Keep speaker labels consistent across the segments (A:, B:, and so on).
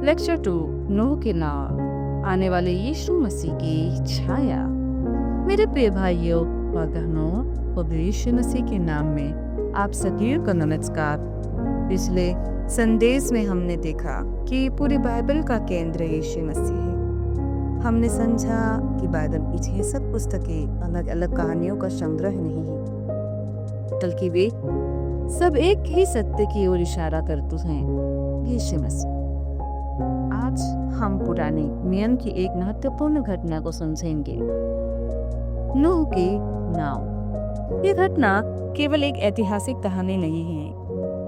A: Lecture 2 नूह की नाव, आने वाले यीशु मसीह की छाया। मेरे प्रिय भाइयों और बहनों, प्रभु यीशु मसीह के नाम में आप सभी को नमस्कार। पिछले संदेश में हमने देखा कि पूरी बाइबल का केंद्र यीशु मसीह है। हमने समझा कि बाइबल इतिहासक पुस्तकें अलग अलग कहानियों का संग्रह नहीं है, बल्कि वे सब एक ही सत्य की ओर इशारा करते हैं, यीशु मसीह। आज हम पुराने नियम की एक महत्वपूर्ण घटना को समझेंगे, नूह की नाव। ये घटना केवल एक ऐतिहासिक कहानी नहीं है,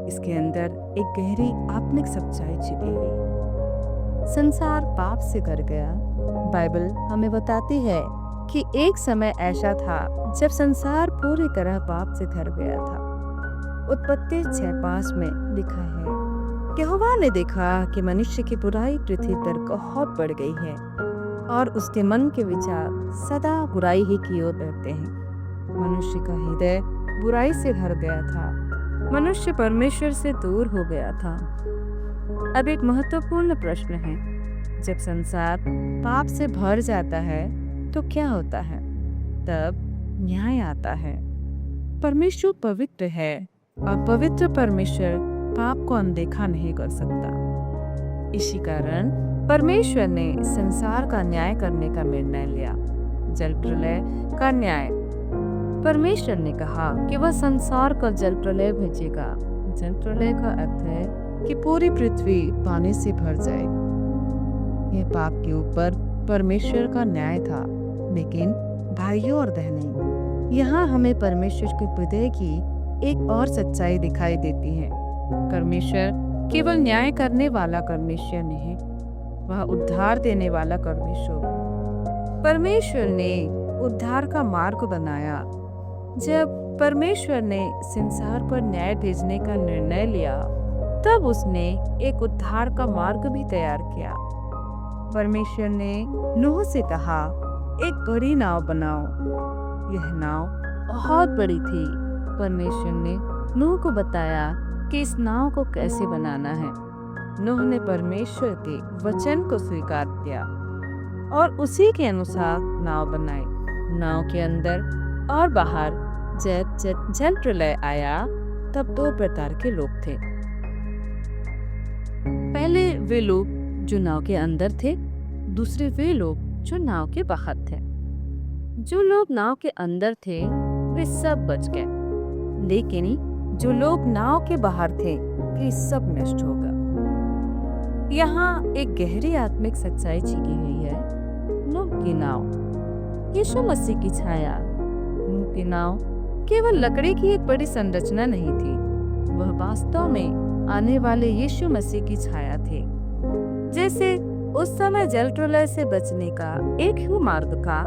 A: इसके अंदर एक गहरी आत्मिक सच्चाई छिपी है। संसार पाप से भर गया। बाइबल हमें बताती है कि एक समय ऐसा था जब संसार पूरी तरह पाप से भर गया था। उत्पत्ति 6:5 में लिखा है, यहोवा ने देखा कि मनुष्य की बुराई पृथ्वी पर बहुत बढ़ गई है और उसके मन के विचार सदा बुराई ही की ओर रहते हैं। मनुष्य का हृदय बुराई से भर गया था। मनुष्य परमेश्वर से दूर हो गया था। अब एक महत्वपूर्ण प्रश्न है, जब संसार पाप से भर जाता है तो क्या होता है? तब न्याय आता है। परमेश्वर पवित्र है और पवित्र परमेश्वर पाप को अनदेखा नहीं कर सकता। इसी कारण परमेश्वर ने संसार का न्याय करने का निर्णय लिया, जल प्रलय का न्याय। परमेश्वर ने कहा कि वह संसार का जल प्रलय भेजेगा। जल प्रलय का अर्थ है कि पूरी पृथ्वी पानी से भर जाए। यह पाप के ऊपर परमेश्वर का न्याय था। लेकिन भाइयों और बहनें, यहाँ हमें परमेश्वर के हृदय की एक और सच्चाई दिखाई देती है। परमेश्वर केवल न्याय करने वाला परमेश्वर नहीं, वह उद्धार देने वाला परमेश्वर। परमेश्वर ने उद्धार का मार्ग बनाया। जब परमेश्वर ने संसार पर न्याय भेजने का निर्णय लिया, तब उसने एक उद्धार का मार्ग भी तैयार किया। परमेश्वर ने नूह से कहा, एक बड़ी नाव बनाओ। यह नाव बहुत बड़ी थी। परमेश्वर ने नूह को बताया कि इस नाव को कैसे बनाना है। नूह ने परमेश्वर के वचन को स्वीकार किया और उसी के अनुसार नाव बनाई। नाव के अंदर और बाहर जब जल प्रलय आया, तब 2 प्रकार के लोग थे। पहले वे लोग जो नाव के अंदर थे, दूसरे वे लोग जो नाव के बाहर थे। जो लोग नाव के अंदर थे वे सब बच गए, लेकिन जो लोग नाव के बाहर थे वे सब नष्ट हो गए। यहाँ एक गहरी आत्मिक सच्चाई छिपी हुई है। नूह की नाव, यीशु मसीह की छाया। नूह की नाव केवल लकड़ी की एक बड़ी संरचना नहीं थी, वह वास्तव में आने वाले यीशु मसीह की छाया थी। जैसे उस समय जल प्रलय से बचने का एक ही मार्ग था,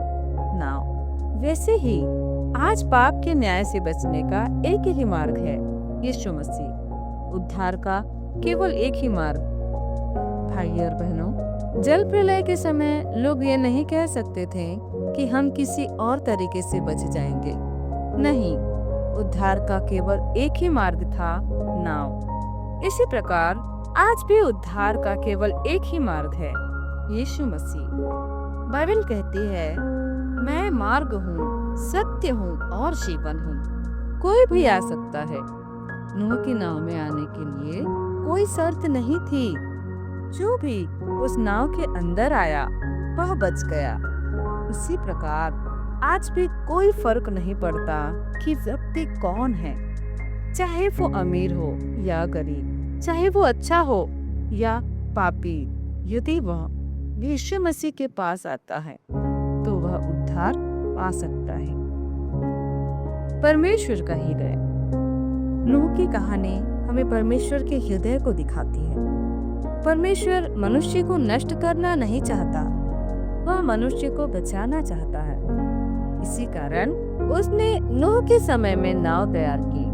A: नाव, वैसे ही आज पाप के न्याय से बचने का एक ही मार्ग है, यीशु मसीह। उद्धार का केवल एक ही मार्ग। भाइयों और बहनों, जल प्रलय के समय लोग ये नहीं कह सकते थे कि हम किसी और तरीके से बच जाएंगे। नहीं, उद्धार का केवल एक ही मार्ग था, नाव। इसी प्रकार आज भी उद्धार का केवल एक ही मार्ग है, यीशु मसीह। बाइबल कहती है, मैं मार्ग हूँ, सत्य हूँ और जीवन हूँ। कोई भी आ सकता है। नूह की नाव में आने के लिए कोई शर्त नहीं थी। जो भी उस नाव के अंदर आया वह बच गया। इसी प्रकार आज भी कोई फर्क नहीं पड़ता कि व्यक्ति कौन है, चाहे वो अमीर हो या गरीब, चाहे वो अच्छा हो या पापी। यदि वह यीशु मसीह के पास आता है तो वह उद्धार पा सकता है। परमेश्वर का हृदय। नूह की कहानी हमें परमेश्वर के हृदय को दिखाती है। परमेश्वर मनुष्य को नष्ट करना नहीं चाहता, वह मनुष्य को बचाना चाहता है। इसी कारण उसने नूह के समय में नाव तैयार की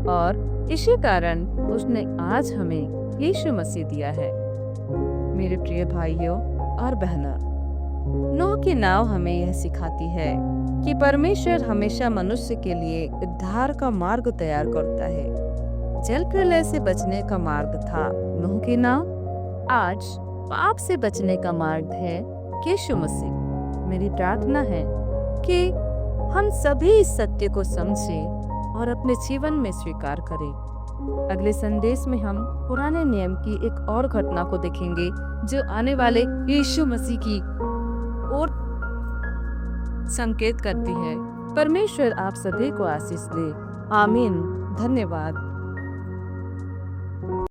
A: और इसी कारण उसने आज हमें यीशु मसीह दिया है। मेरे प्रिय भाइयों और बहनों, नूह की नाव हमें यह सिखाती है कि परमेश्वर हमेशा मनुष्य के लिए उद्धार का मार्ग तैयार करता है। जल प्रलय से बचने का मार्ग था नूह की नाव। आज पाप से बचने का मार्ग है यीशु मसीह। मेरी प्रार्थना है कि हम सभी इस सत्य को समझें और अपने जीवन में स्वीकार करें। अगले संदेश में हम पुराने नियम की एक और घटना को देखेंगे जो आने वाले यीशु मसीह की ओर संकेत करती है। परमेश्वर आप सभी को आशीष दे। आमीन। धन्यवाद।